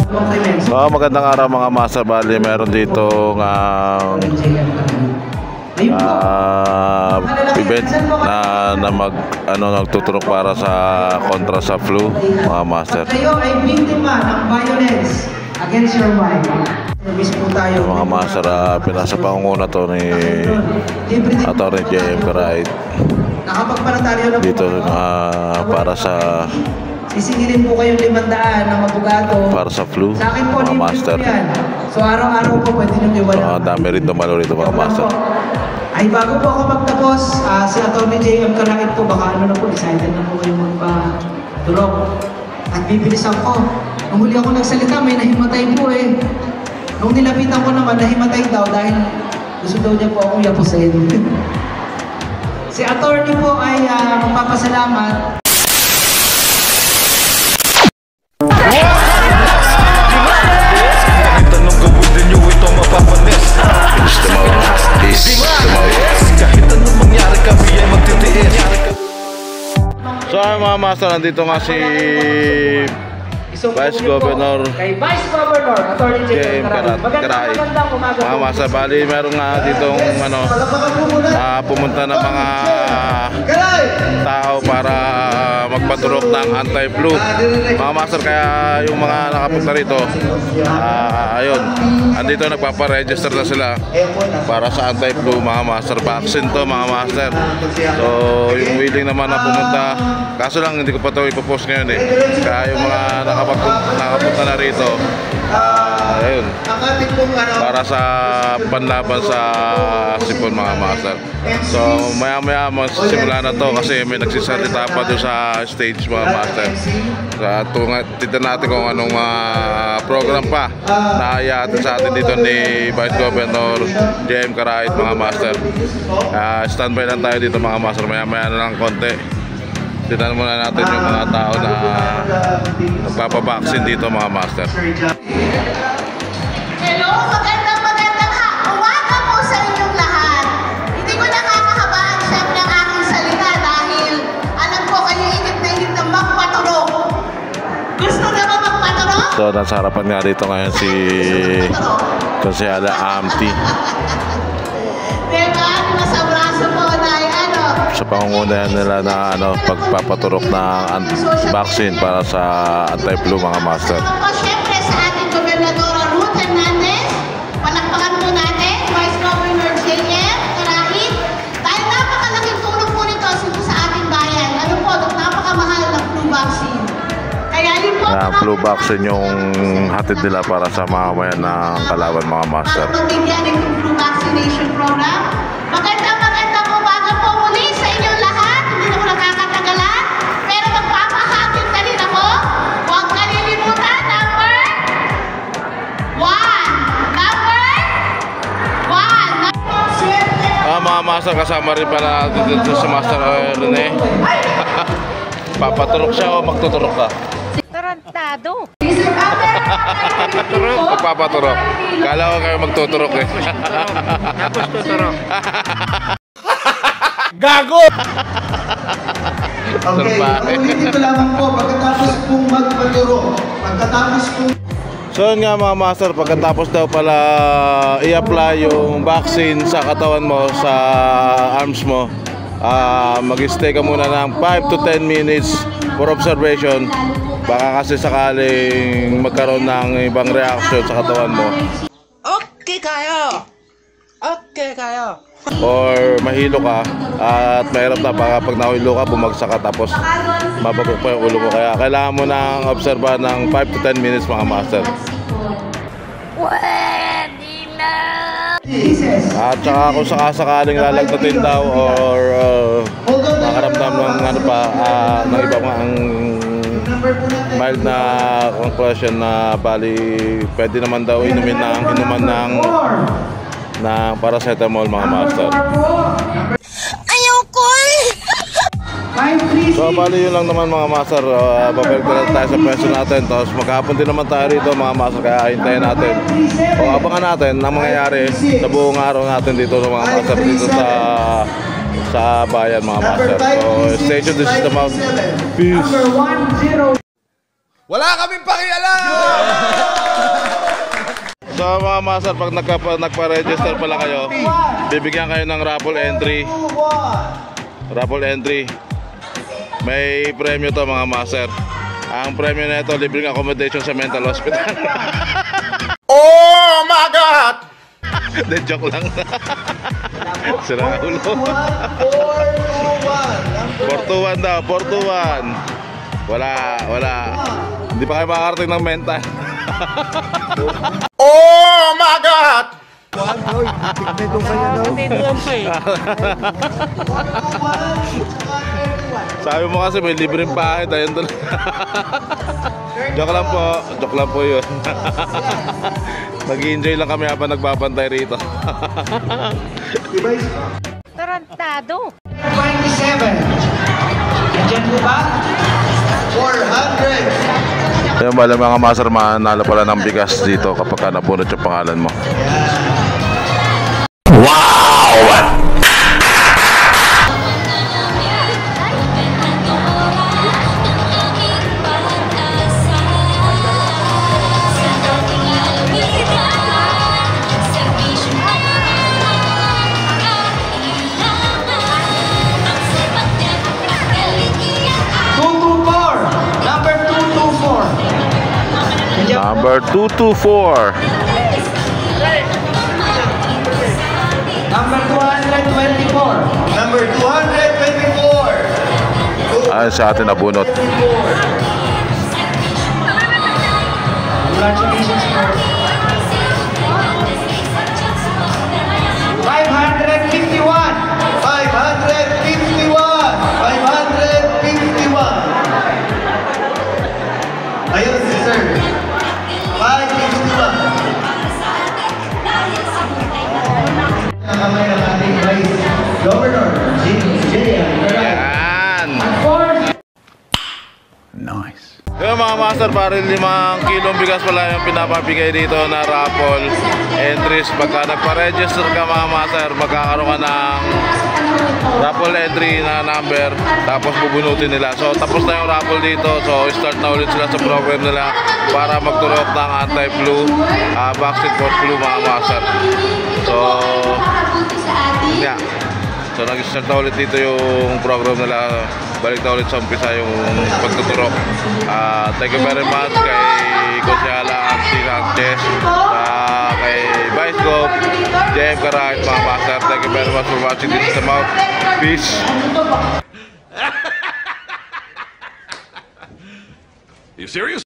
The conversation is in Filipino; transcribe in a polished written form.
Magandang araw mga master. Bali meron dito ng event na nagtuturok para sa kontra sa flu mga master. Kayo ay biktima ng violence against your mind. Mga master, pinasa pangunguna to ni Atty. J.M. Karait dito para sa sisingilin po kayong 500 ng abogado para sa flu sa akin po, mga master. So araw-araw po pwede nyo iwala. Dami rin dumalo rito mga master. Ay bago po ako magtapos, si Atty. J.M. Karait po, baka ano na po, excited na po kayong magpa-turok. At bibilisan ko. Nung huli ako nagsalita, may nahimatay po eh. Nung nilapitan ko naman, nahimatay daw dahil gusto daw niya po akong yapusin. Si attorney po ay magpapasalamat. Tanong gawin din nyo ito mapapanis. Kahit anong mangyari kami ay magtitiis. So mga master, nandito nga si Vice Governor Atty. J.M. Karait. Mga master, bali meron nga ditong pumunta ng mga tao para magpaturok ng anti-flu mga master. Kaya yung mga nakapunta rito, ayun, andito nagpaparegister na sila para sa anti-flu mga master. Vaccine to mga master. So yung willing naman na pumunta, kaso lang hindi ko pa ito ipopost ngayon eh. Kaya yung mga nakapunta na rito, ayun, para sa panlaban sa sipon mga master. So maya maya magsisimula na to kasi may nagsisalita pa doon sa stage mga master. Titignan natin kung anong program pa na iahatid sa atin dito ni Vice Governor J.M. Karait mga master. Standby lang tayo dito mga master, maya maya na lang konti. Tignan muna natin yung mga tao na magpapabaksin dito mga master. Hello, magandang umaga po sa inyong lahat. Hindi ko nakakahabaan siyempre ang aking salita dahil alam ko kayo init na magpaturok. Gusto na ba magpaturok? So nasa harapan nga dito ngayon si Konsyala Amty. Diba? Nasa braso po na sa pangungunahan nila na pagpapaturok ng vaccine para sa anti-flu mga master. Siyempre sa ating Gobernadora Ruth Hernandez, palakpakan po natin, Vice Governor J.M. Karait. Dahil napakalaking tulong po nito sa ating bayan. Ano po, napakamahal ng flu vaccine. Kaya yun po, flu vaccine yung hatid nila para sa mamamayan ng kalaban mga master. Magbibigyan ng flu vaccination program. Magandang umaga po muli sa inyong lahat. Hindi na ko nakakatagalan. Pero magpapahatin na rin ako. Huwag kalilimutan, number 1. Mga master, kasama rin pala natin dito sa Master Rene. Papaturok siya o magtuturok ka? Tarantado. Magpapaturok. Kala ko kayo magtuturok eh. Tapos tuturok. Gago! Okay, ulitin ko lamang po, pagkatapos pong magpaturok, So yun nga mga master, pagkatapos daw pala i-apply yung vaccine sa katawan mo, sa arms mo, mag-stay ka muna ng 5 to 10 minutes for observation. Baka kasi sakaling magkaroon ng ibang reaction sa katawan mo. Okay kayo! Okay kayo! Or mahilo ka at mahirap na, baka pag nahilo ka, bumagsak ka tapos mabagok pa yung ulo mo. Kaya kailangan mo nang obserbahan ng 5 to 10 minutes mga master. Pwede na! At saka kung sakasakaling lalagnatin daw or makaramdam ng ng ibang mild na concussion na bali, pwede naman daw inuman ng paracetamol mga master. Ayoko eh! So bali yun lang naman mga master. Babalik na tayo sa pwesto natin. Tapos maghapon din naman tayo rito mga master. Kaya hintayin natin o abangan natin ang mangyayari sa buong araw natin dito mga master, dito sa bayan mga master. So stay tuned, this is the Mount. Peace. Wala kaming pakialam! So mga master, pag nagpa-register pala kayo, bibigyan kayo ng raffle entry. Raffle entry. May premyo to mga master. Ang premyo na ito, libreng accommodation sa mental hospital. Oh my God! De, joke lang. Sira ulo. 421 daw, 421. Wala. Hindi pa kayo makakarating ng mental. Oh my God! Sabi mo kasi may libreng pahit, ayun doon. Joke lang po yun. Nag-enjoy lang kami habang nagbabantay rito. Tarantado. 27. Nandiyan po ba? 400! Ayun bala mga master, manalo pala ng bigas dito kapag ka napunot yung pangalan mo. Number 224. Number 224. Number 224! Ayun sa atin nabunot. Congratulations po. 551. 551! Ayun si sir. 551. Nakamay ang ating Vice Governor, J.M. Yan. Nice. Yung mga master, parang 5 kilong bigas pala yung pinapabigay dito na raffle entries. Pagka nagpa-register ka mga master, magkakaroon ka ng raffle entry na number, tapos bubunutin nila. So tapos na yung raffle dito, so start na ulit sila sa program nila para magturok ng anti-flu, vaccine for flu mga master. So yeah. So nag-start na ulit dito yung program nila. Balik na ulit sa umpisa yung pagtuturok. Thank you very much kay Konsyala Auntie Sanchez, kay Vice Gov, JM Karahit mga master. Thank you very much for watching this is the Mouth. Peace. You serious?